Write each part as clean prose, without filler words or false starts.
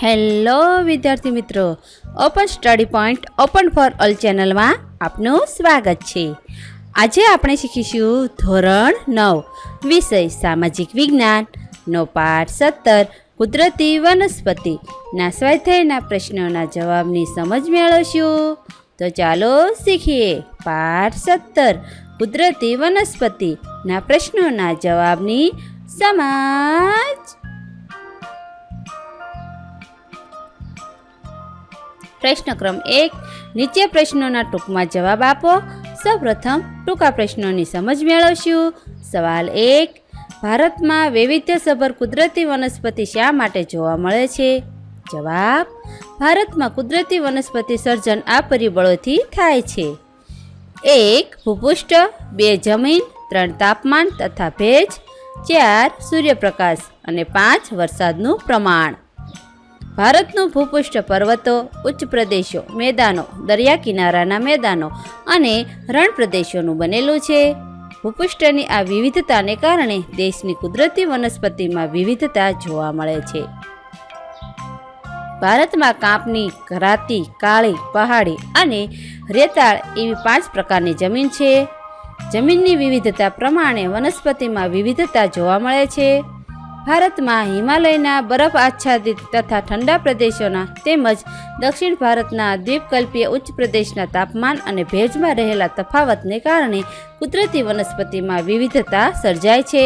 Hello વિદ્યાર્થી મિત્રો, open study point open for all ચેનલમાં આપનું સ્વાગત છે. આજે આપણે શીખીશું ધોરણ 9 વિષય સામાજિક વિજ્ઞાનનો પાઠ 17 કુદરતી વનસ્પતિના સ્વાધ્યાયના પ્રશ્નોના જવાબની સમજ મેળવશું. તો ચાલો શીખીએ. પાઠ 17 કુદરતી વનસ્પતિના પ્રશ્નોના જવાબની સમજ. પ્રશ્ન ક્રમ 1. નીચે પ્રશ્નોના ટૂંકમાં જવાબ આપો. સૌપ્રથમ ટૂંકા પ્રશ્નોની સમજ મેળવશું. સવાલ 1. ભારતમાં વૈવિધ્યસભર કુદરતી વનસ્પતિ શા માટે જોવા મળે છે? જવાબ: ભારતમાં કુદરતી વનસ્પતિ સર્જન આ પરિબળોથી થાય છે. 1. ભૂપૃષ્ઠ, 2. જમીન, 3. તાપમાન તથા ભેજ, 4. સૂર્યપ્રકાશ અને 5. વરસાદનું પ્રમાણ. ભારતનું ભૂપૃષ્ઠ પર્વતો, ઉચ્ચ પ્રદેશો, મેદાનો, દરિયા કિનારાના મેદાનો અને રણ પ્રદેશોનું બનેલું છે. ભૂપૃષ્ઠની આ વિવિધતાને કારણે દેશની કુદરતી વનસ્પતિમાં વિવિધતા જોવા મળે છે. ભારતમાં કાંપની, ઘરાતી, કાળી, પહાડી અને રેતાળ એવી 5 પ્રકારની જમીન છે. જમીનની વિવિધતા પ્રમાણે વનસ્પતિમાં વિવિધતા જોવા મળે છે. ભારતમાં હિમાલયના બરફ આચ્છાદિત તથા ઠંડા પ્રદેશોના તેમજ દક્ષિણ ભારતના દ્વીપકલ્પીય ઉચ્ચ પ્રદેશના તાપમાન અને ભેજમાં રહેલા તફાવતને કારણે કુદરતી વનસ્પતિમાં વિવિધતા સર્જાય છે.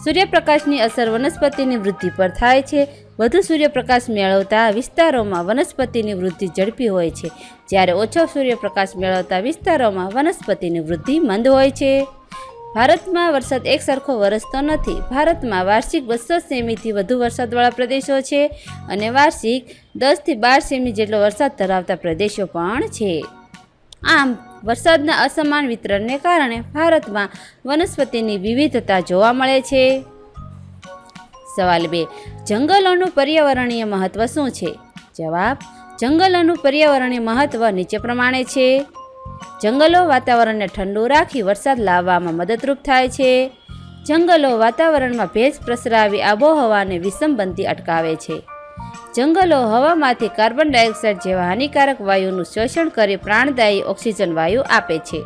સૂર્યપ્રકાશની અસર વનસ્પતિની વૃદ્ધિ પર થાય છે. વધુ સૂર્યપ્રકાશ મેળવતા વિસ્તારોમાં વનસ્પતિની વૃદ્ધિ ઝડપી હોય છે, જ્યારે ઓછો સૂર્યપ્રકાશ મેળવતા વિસ્તારોમાં વનસ્પતિની વૃદ્ધિ મંદ હોય છે. ભારતમાં વરસાદ એક સરખો વરસતો નથી. ભારતમાં વાર્ષિક 200 સેમીથી વધુ વરસાદવાળા પ્રદેશો છે અને વાર્ષિક 10 થી 12 સેમી જેટલો વરસાદ ધરાવતા પ્રદેશો પણ છે. આમ વરસાદના અસમાન વિતરણને કારણે ભારતમાં વનસ્પતિની વિવિધતા જોવા મળે છે. સવાલ 2. જંગલોનું પર્યાવરણીય મહત્વ શું છે? જવાબ: જંગલોનું પર્યાવરણીય મહત્વ નીચે પ્રમાણે છે. જંગલો વાતાવરણને ઠંડુ રાખી વરસાદ લાવવામાં મદદરૂપ થાય છે. જંગલો વાતાવરણમાં ભેજ પ્રસરાવી આબોહવાને વિષમબંધી અટકાવે છે. જંગલો હવામાંથી કાર્બન ડાયોક્સાઇડ જેવા હાનિકારક વાયુનું શોષણ કરી પ્રાણદાયી ઓક્સિજન વાયુ આપે છે.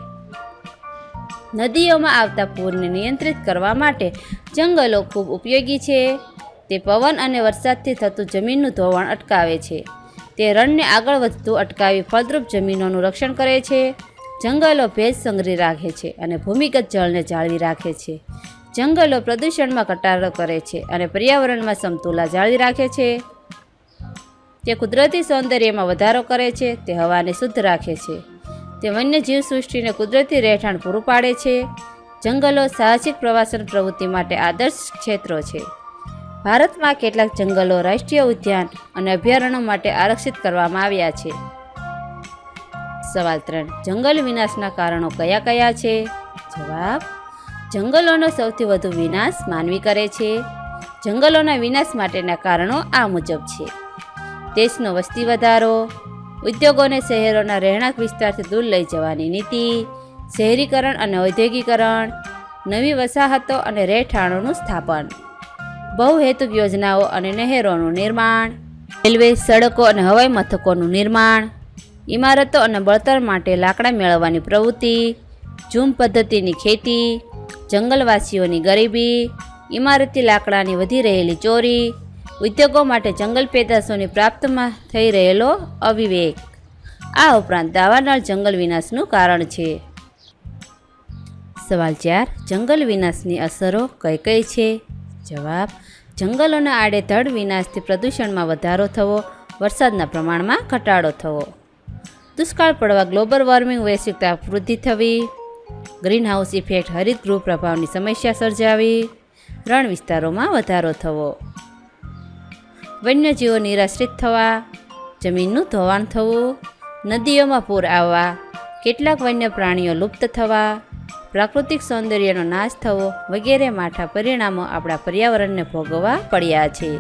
નદીઓમાં આવતા પૂરને નિયંત્રિત કરવા માટે જંગલો ખૂબ ઉપયોગી છે. તે પવન અને વરસાદથી થતું જમીનનું ધોવાણ અટકાવે છે. તે રણને આગળ વધતું અટકાવી ફળદ્રુપ જમીનોનું રક્ષણ કરે છે. જંગલો ભેજ સંગ્રહી રાખે છે અને ભૂમિગત જળને જાળવી રાખે છે. જંગલો પ્રદૂષણમાં ઘટાડો કરે છે અને પર્યાવરણમાં સમતુલા જાળવી રાખે છે. તે કુદરતી સૌંદર્યમાં વધારો કરે છે. તે હવાને શુદ્ધ રાખે છે. તે વન્ય જીવસૃષ્ટિને કુદરતી રહેઠાણ પૂરું પાડે છે. જંગલો સાહસિક પ્રવાસન પ્રવૃત્તિ માટે આદર્શ ક્ષેત્રો છે. ભારતમાં કેટલાક જંગલો રાષ્ટ્રીય ઉદ્યાન અને અભયારણ્યો માટે આરક્ષિત કરવામાં આવ્યા છે. સવાલ 3. જંગલ વિનાશના કારણો કયા કયા છે? જવાબ: જંગલોનો સૌથી વધુ વિનાશ માનવી કરે છે. જંગલોના વિનાશ માટેના કારણો આ મુજબ છે. દેશનો વસ્તી વધારો, ઉદ્યોગોને શહેરોના રહેણાંક વિસ્તારથી દૂર લઈ જવાની નીતિ, શહેરીકરણ અને ઔદ્યોગિકરણ, નવી વસાહતો અને રહેઠાણોનું સ્થાપન, બહુહેતુક યોજનાઓ અને નહેરોનું નિર્માણ, રેલવે, સડકો અને હવાઈ મથકોનું નિર્માણ, ઇમારતો અને બળતણ માટે લાકડા મેળવવાની પ્રવૃત્તિ, ઝૂમ પદ્ધતિની ખેતી, જંગલવાસીઓની ગરીબી, ઇમારતી લાકડાની વધી રહેલી ચોરી, ઉદ્યોગો માટે જંગલ પેદાશોની પ્રાપ્તમાં થઈ રહેલો અવિવેક. આ ઉપરાંત દાવાનળ જંગલ વિનાશનું કારણ છે. સવાલ 4. જંગલ વિનાશની અસરો કઈ કઈ છે? જવાબ: જંગલોના આડેધડ વિનાશથી પ્રદૂષણમાં વધારો થવો, વરસાદના પ્રમાણમાં ઘટાડો થવો, દુષ્કાળ પડવા, ગ્લોબલ વોર્મિંગ, વૈશ્વિક તાપ વૃદ્ધિ થવી, ગ્રીનહાઉસ ઇફેક્ટ, હરિતગૃહ પ્રભાવની સમસ્યા સર્જાવી, રણ વિસ્તારોમાં વધારો થવો, વન્યજીવો નિરાશ્રિત થવા, જમીનનું ધોવાણ થવું, નદીઓમાં પૂર આવવા, કેટલાક વન્ય પ્રાણીઓ લુપ્ત થવા, પ્રાકૃતિક સૌંદર્યનો નાશ થવો વગેરે માઠા પરિણામો આપણા પર્યાવરણને ભોગવવા પડ્યા છે.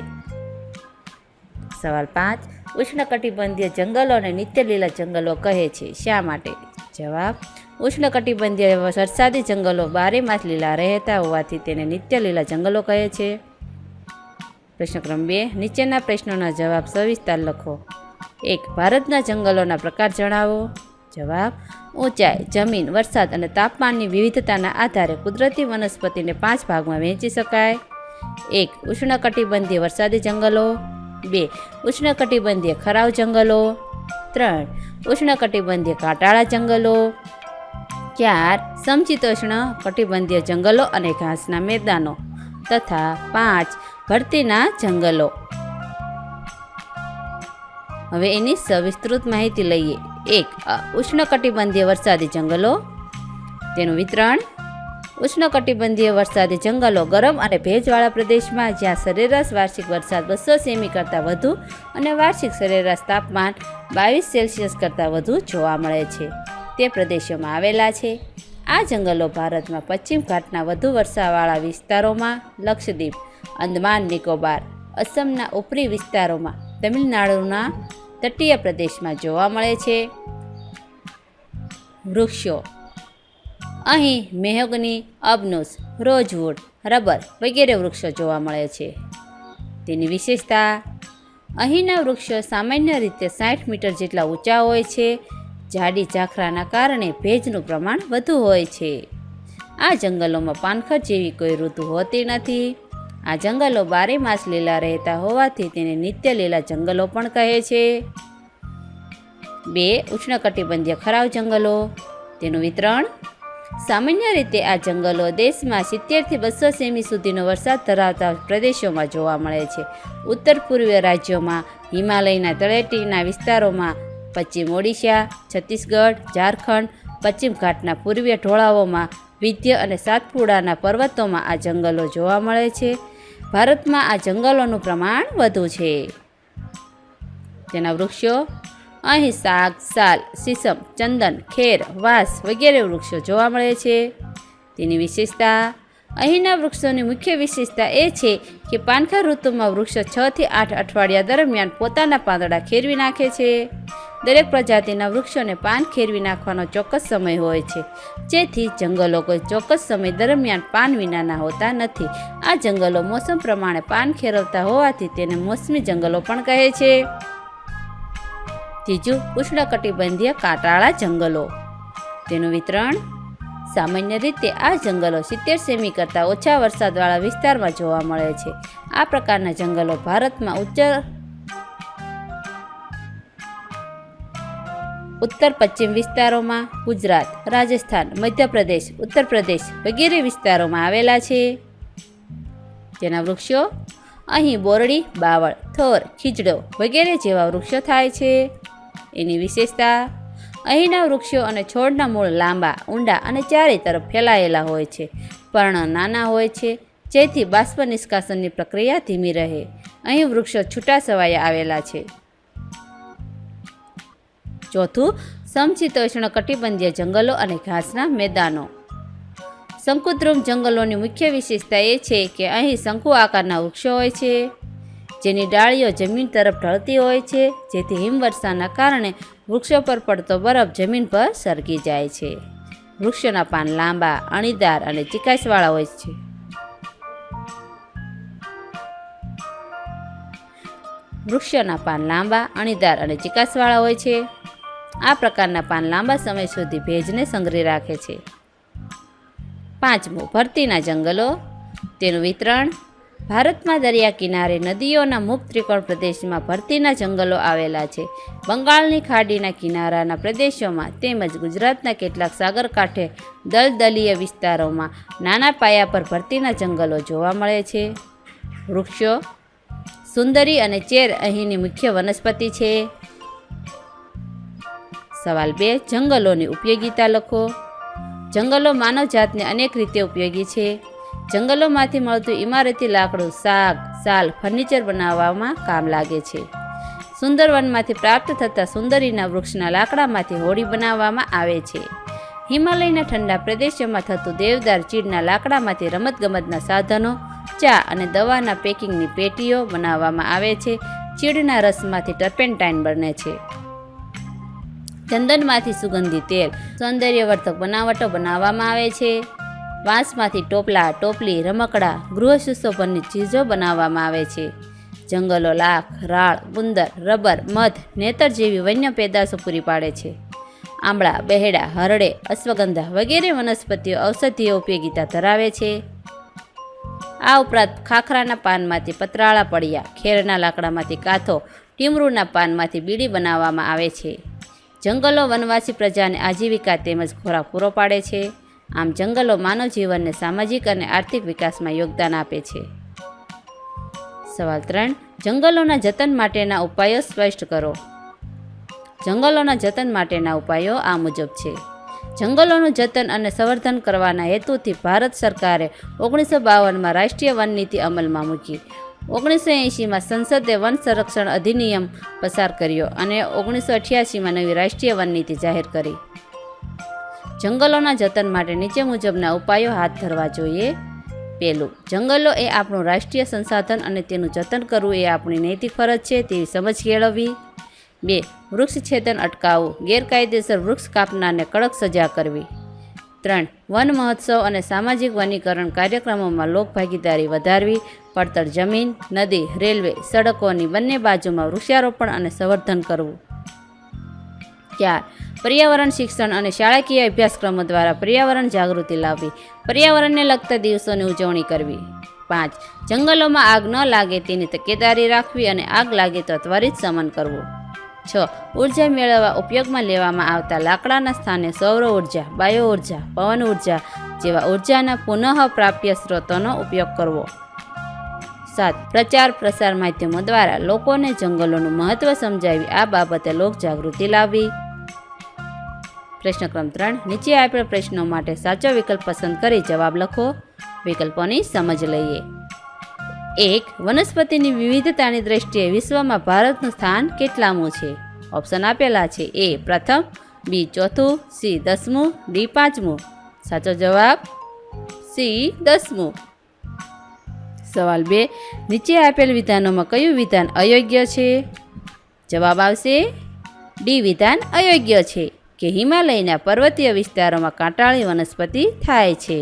સવાલ 5. ઉષ્ણકટિબંધીય જંગલોને નિત્ય લીલા જંગલો કહે છે. શા માટે? જવાબ: ઉષ્ણકટિબંધીય વરસાદી જંગલો 12 માસ લીલા રહેતા હોવાથી તેને નિત્ય લીલા જંગલો કહે છે. પ્રશ્ન ક્રમ 2, નીચેના પ્રશ્નોના જવાબ સવિસ્તાર લખો. 1. ભારતના જંગલોના પ્રકાર જણાવો. જવાબ: ઊંચાઈ, જમીન, વરસાદ અને તાપમાનની વિવિધતાના આધારે કુદરતી વનસ્પતિને 5 ભાગમાં વહેંચી શકાય. 1. ઉષ્ણકટિબંધીય વરસાદી જંગલો. 2. ઉષ્ણકટિબંધીય ખરાવ જંગલો. 3. ઉષ્ણકટિબંધીય કાંટાળા જંગલો. 4. સમશીતોષ્ણ કટિબંધીય જંગલો અને ઘાસના મેદાનો તથા 5. ભરતીના જંગલો. હવે એની સવિસ્તૃત માહિતી લઈએ. 1. ઉષ્ણકટિબંધીય વરસાદી જંગલો. તેનું વિતરણ: ઉષ્ણકટિબંધીય વરસાદી જંગલો ગરમ અને ભેજવાળા પ્રદેશમાં જ્યાં સરેરાશ વાર્ષિક વરસાદ 200 સેમી કરતાં વધુ અને વાર્ષિક સરેરાશ તાપમાન 22 સેલ્સિયસ કરતાં વધુ જોવા મળે છે તે પ્રદેશોમાં આવેલા છે. આ જંગલો ભારતમાં પશ્ચિમ ઘાટના વધુ વરસાદવાળા વિસ્તારોમાં, લક્ષદ્વીપ, અંદમાન નિકોબાર, અસમના ઉપરી વિસ્તારોમાં, તમિલનાડુના તટીય પ્રદેશમાં જોવા મળે છે. વૃક્ષો: અહીં મેહગની, અબનુસ, રોઝવુડ, રબર વગેરે વૃક્ષો જોવા મળે છે. તેની વિશેષતા: અહીંના વૃક્ષો સામાન્ય રીતે 60 મીટર જેટલા ઊંચા હોય છે. જાડી ઝાખરાના કારણે ભેજનું પ્રમાણ વધુ હોય છે. આ જંગલોમાં પાનખર જેવી કોઈ ઋતુ હોતી નથી. આ જંગલો 12 માસ લીલા રહેતા હોવાથી તેને નિત્ય લીલા જંગલો પણ કહે છે. 2. ઉષ્ણકટિબંધીય ખરાવ જંગલો. તેનું વિતરણ: સામાન્ય રીતે આ જંગલો દેશમાં 70 થી 200 સેમી સુધીનો વરસાદ ધરાવતા પ્રદેશોમાં જોવા મળે છે. ઉત્તર પૂર્વીય રાજ્યોમાં, હિમાલયના તળેટીના વિસ્તારોમાં, પશ્ચિમ ઓડિશા, છત્તીસગઢ, ઝારખંડ, પશ્ચિમ ઘાટના પૂર્વીય ઢોળાવોમાં, વિંધ્ય અને સાતપુડાના પર્વતોમાં આ જંગલો જોવા મળે છે. ભારતમાં આ જંગલોનું પ્રમાણ વધુ છે. તેના વૃક્ષો: અહીં સાગ, સાલ, સીસમ, ચંદન, ખેર, વાંસ વગેરે વૃક્ષો જોવા મળે છે. તેની વિશેષતા: અહીંના વૃક્ષોની મુખ્ય વિશેષતા એ છે કે પાનખર ઋતુમાં વૃક્ષો 6 થી 8 અઠવાડિયા દરમિયાન પોતાના પાંદડા ખેરવી નાખે છે. દરેક પ્રજાતિના વૃક્ષોને પાન ખેરવી નાખવાનો ચોક્કસ સમય હોય છે, જેથી જંગલો કોઈ ચોક્કસ સમય દરમિયાન પાન વિનાના હોતા નથી. આ જંગલો મોસમ પ્રમાણે પાન ખેરવતા હોવાથી તેને મોસમી જંગલો પણ કહે છે. 3. ઉષ્ણકટિબંધીય કાંટાળા જંગલો. તેનું વિતરણ: સામાન્ય રીતે આ જંગલો 70 સેમી કરતાં ઓછા વરસાદવાળા વિસ્તારમાં જોવા મળે છે. આ પ્રકારના જંગલો ભારતમાં ઉત્તર પશ્ચિમ વિસ્તારોમાં, ગુજરાત, રાજસ્થાન, મધ્યપ્રદેશ, ઉત્તર પ્રદેશ વગેરે વિસ્તારોમાં આવેલા છે. તેના વૃક્ષો: અહીં બોરડી, બાવળ, થોર, ખીજડો વગેરે જેવા વૃક્ષો થાય છે. એની વિશેષતા: અહીંના વૃક્ષો અને છોડના મૂળ લાંબા, ઊંડા અને ચારે તરફ ફેલાયેલા હોય છે. પર્ણ નાના હોય છે, જેથી બાષ્પ નિષ્કાશનની પ્રક્રિયા ધીમી રહે. અહીં વૃક્ષો છૂટા છવાયા આવેલા છે. 4. સમશીતોષ્ણ કટિબંધીય જંગલો અને ઘાસના મેદાનો. શંકુદ્રુમ જંગલોની મુખ્ય વિશેષતા એ છે કે અહીં શંકુ આકારના વૃક્ષો હોય છે, જેની ડાળીઓ જમીન તરફ ઢળતી હોય છે, જેથી હિમવર્ષાના કારણે વૃક્ષો પર પડતો બરફ જમીન પર સરકી જાય છે. વૃક્ષોના પાન લાંબા, અણીદાર અને ચીકાશવાળા હોય છે. વૃક્ષોના પાન લાંબા, અણીદાર અને ચીકાશવાળા હોય છે. આ પ્રકારના પાન લાંબા સમય સુધી ભેજને સંગ્રહી રાખે છે. 5. ભરતીના જંગલો. તેનું વિતરણ: ભારતમાં દરિયા કિનારે નદીઓના મુક્ત ત્રિકોણ પ્રદેશમાં ભરતીના જંગલો આવેલા છે. બંગાળની ખાડીના કિનારાના પ્રદેશોમાં તેમજ ગુજરાતના કેટલાક સાગરકાંઠે દલદલીય વિસ્તારોમાં નાના પાયા પર ભરતીના જંગલો જોવા મળે છે. વૃક્ષો: સુંદરી અને ચેર અહીંની મુખ્ય વનસ્પતિ છે. સવાલ 2. જંગલોની ઉપયોગિતા લખો. જંગલો માનવજાતને અનેક રીતે ઉપયોગી છે. જંગલોમાંથી મળતું ઇમારતી લાકડું સાગ, સાલ, ફર્નિચર બનાવવામાં કામ લાગે છે. સુંદરવનમાંથી પ્રાપ્ત થતા સુંદરીના વૃક્ષના લાકડામાંથી હોડી બનાવવામાં આવે છે. હિમાલયના ઠંડા પ્રદેશોમાં થતું દેવદાર ચીડના લાકડામાંથી રમતગમતના સાધનો, ચા અને દવાના પેકિંગની પેટીઓ બનાવવામાં આવે છે. ચીડના રસમાંથી ટર્પેન્ટાઇન બને છે. ચંદનમાંથી સુગંધી તેલ, સૌંદર્યવર્ધક બનાવટો બનાવવામાં આવે છે. વાંસમાંથી ટોપલા, ટોપલી, રમકડા, ગૃહ સુશોભનની ચીજો બનાવવામાં આવે છે. જંગલો લાખ, રાળ, ગુંદર, રબર, મધ, નેતર જેવી વન્ય પેદાશો પૂરી પાડે છે. આંબળા, બહેડા, હરડે, અશ્વગંધા વગેરે વનસ્પતિઓ ઔષધીય ઉપયોગિતા ધરાવે છે. આ ઉપરાંત ખાખરાના પાનમાંથી પતરાળા પડિયા, ખેરના લાકડામાંથી કાથો, ટીમરૂના પાનમાંથી બીડી બનાવવામાં આવે છે. જંગલો વનવાસી પ્રજાને આજીવિકા તેમજ ખોરાક પૂરો પાડે છે. આમ જંગલો માનવ જીવનને સામાજિક અને આર્થિક વિકાસમાં યોગદાન આપે છે. સવાલ 3. જંગલોના જતન માટેના ઉપાયો સ્પષ્ટ કરો. જંગલોના જતન માટેના ઉપાયો આ મુજબ છે. જંગલોનું જતન અને સંવર્ધન કરવાના હેતુથી ભારત સરકારે 1952માં રાષ્ટ્રીય વન નીતિ અમલમાં મૂકી. 1980માં સંસદે વન સંરક્ષણ અધિનિયમ પસાર કર્યો અને 1988માં નવી રાષ્ટ્રીય વન નીતિ જાહેર કરી. જંગલોના જતન માટે નીચે મુજબના ઉપાયો હાથ ધરવા જોઈએ. 1. જંગલો એ આપણું રાષ્ટ્રીય સંસાધન અને તેનું જતન કરવું એ આપણી નૈતિક ફરજ છે તેવી સમજ કેળવવી. 2. વૃક્ષ છેદન અટકાવવું, ગેરકાયદેસર વૃક્ષ કાપનારને કડક સજા કરવી. 3. વન મહોત્સવ અને સામાજિક વનીકરણ કાર્યક્રમોમાં લોકભાગીદારી વધારવી, પડતર જમીન, નદી, રેલવે, સડકોની બંને બાજુમાં વૃક્ષારોપણ અને સંવર્ધન કરવું. 4. પર્યાવરણ શિક્ષણ અને શાળાકીય અભ્યાસક્રમો દ્વારા પર્યાવરણ જાગૃતિ લાવવી, પર્યાવરણને લગતા દિવસોની ઉજવણી કરવી. 5. જંગલોમાં આગ ન લાગે તેની તકેદારી રાખવી અને આગ લાગે તો ત્વરિત શમન કરવું. 6. ઉર્જા મેળવવા ઉપયોગમાં લેવામાં આવતા લાકડાના સ્થાને સૌર ઉર્જા, બાયો ઉર્જા, પવન ઉર્જા જેવા ઉર્જાના પુનઃપ્રાપ્ય સ્ત્રોતોનો ઉપયોગ કરવો. 7. પ્રચાર પ્રસાર માધ્યમો દ્વારા લોકોને જંગલોનું મહત્વ સમજાવી આ બાબતે લોકજાગૃતિ લાવવી. પ્રશ્ન ક્રમ 3. નીચે આપેલ પ્રશ્નો માટે સાચો વિકલ્પ પસંદ કરી જવાબ લખો. વિકલ્પોની સમજ લઈએ. 1. વનસ્પતિની વિવિધતાની દ્રષ્ટિએ વિશ્વમાં ભારતનું સ્થાન કેટલામું છે? ઓપ્શન આપેલા છે. A. પ્રથમ, B. ચોથું, C. 10મું, D. 5મું. સાચો જવાબ C. 10મું. સવાલ 2. નીચે આપેલ વિધાનોમાં કયું વિધાન અયોગ્ય છે? જવાબ આવશે D. વિધાન અયોગ્ય છે કે હિમાલયના પર્વતીય વિસ્તારોમાં કાંટાળી વનસ્પતિ થાય છે.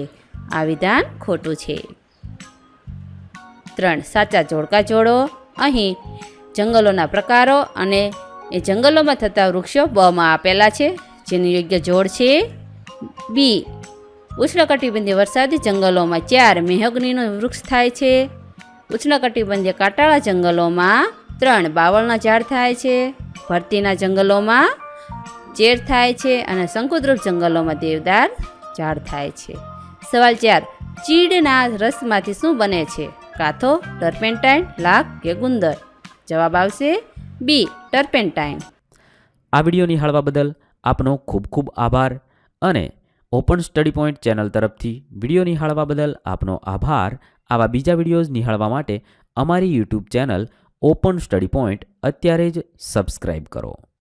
આ વિધાન ખોટું છે. 3. સાચા જોડકા જોડો. અહીં જંગલોના પ્રકારો અને એ જંગલોમાં થતા વૃક્ષો બમાં આપેલા છે, જેનું યોગ્ય જોડ છે B. ઉષ્ણકટિબંધીય વરસાદી જંગલોમાં 4 મેહગનીનું વૃક્ષ થાય છે. ઉષ્ણકટિબંધીય કાંટાળા જંગલોમાં 3 બાવળના ઝાડ થાય છે. ભરતીના જંગલોમાં ચેર થાય છે અને શંકુદ્રુપ જંગલોમાં દેવદાર ઝાડ થાય છે. સવાલ 4. ચીડના રસમાંથી શું બને છે? કાથો, ટર્પેન્ટાઇન, લાખ કે ગુંદર? જવાબ આવશે B. ટર્પેન્ટાઇન. આ વિડીયો નિહાળવા બદલ આપનો ખૂબ ખૂબ આભાર અને ઓપન સ્ટડી પોઈન્ટ ચેનલ તરફથી વિડીયો નિહાળવા બદલ આપનો આભાર. આવા બીજા વિડીયોઝ નિહાળવા માટે અમારી YouTube channel open study point અત્યારે જ સબસ્ક્રાઈબ કરો.